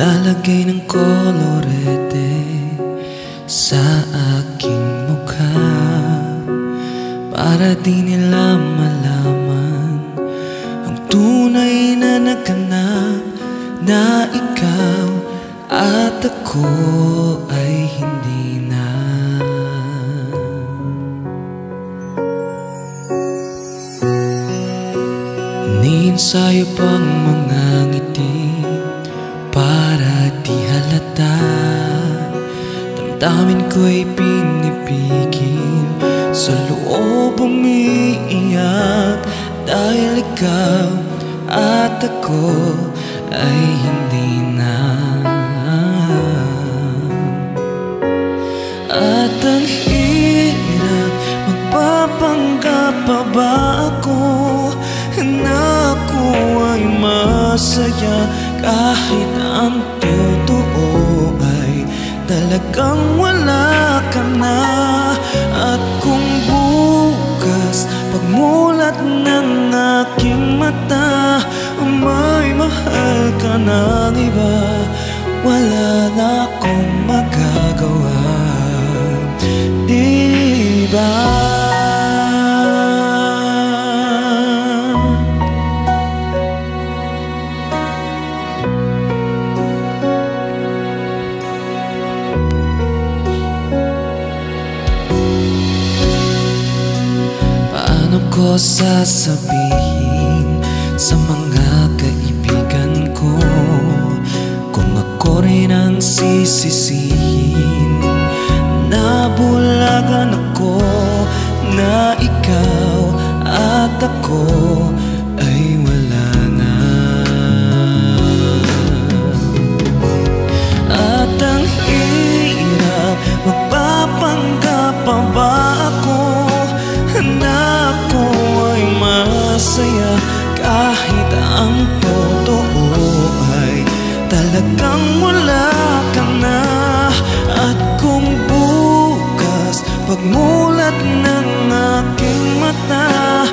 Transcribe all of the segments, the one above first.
Lalagay ng kolorete sa aking mukha para di nila malaman ang tunay na naghanap na ikaw at ako ay hindi na. Iniensayo pang mga ngiti para di halata. Damdamin ko'y pinipigil, sa loob umiiyak, dahil ikaw at ako ay hindi na. At ang hirap, magpapanggap pa ba ako na ako ay masaya kahit ang totoo ay talagang wala ka na. At kung bukas pagmulat ng aking mata may mahal ka ng iba, wala na akong magagawa, diba? Paano ko sasabihin sa mga kaibigan ko kung ako rin ang sisisihin? Nabulagan ako na ikaw at ako ay wala na. At ang hirap, magpapanggap pa ba ako na ako ay masaya kahit ang totoo ay talagang wala ka na. At kung bukas pagmulat ng aking mata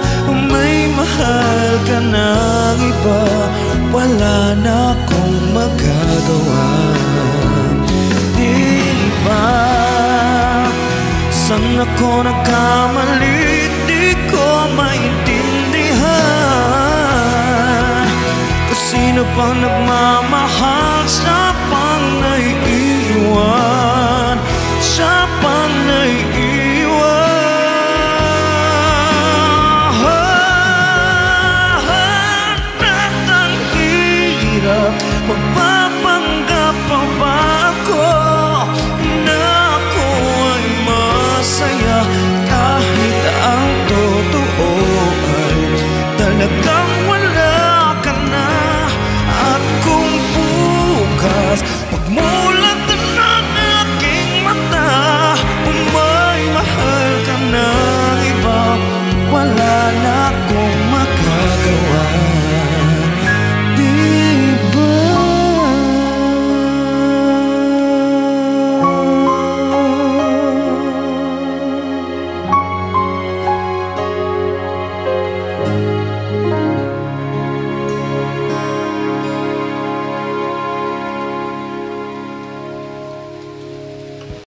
may mahal ka ng iba, wala na akong magagawa, diba? Saan ako nagkamali? Di ko maintindihan. Kung sino pang nagmamahal, siya pang naiiwan, siya pang naiiwan. At ang hirap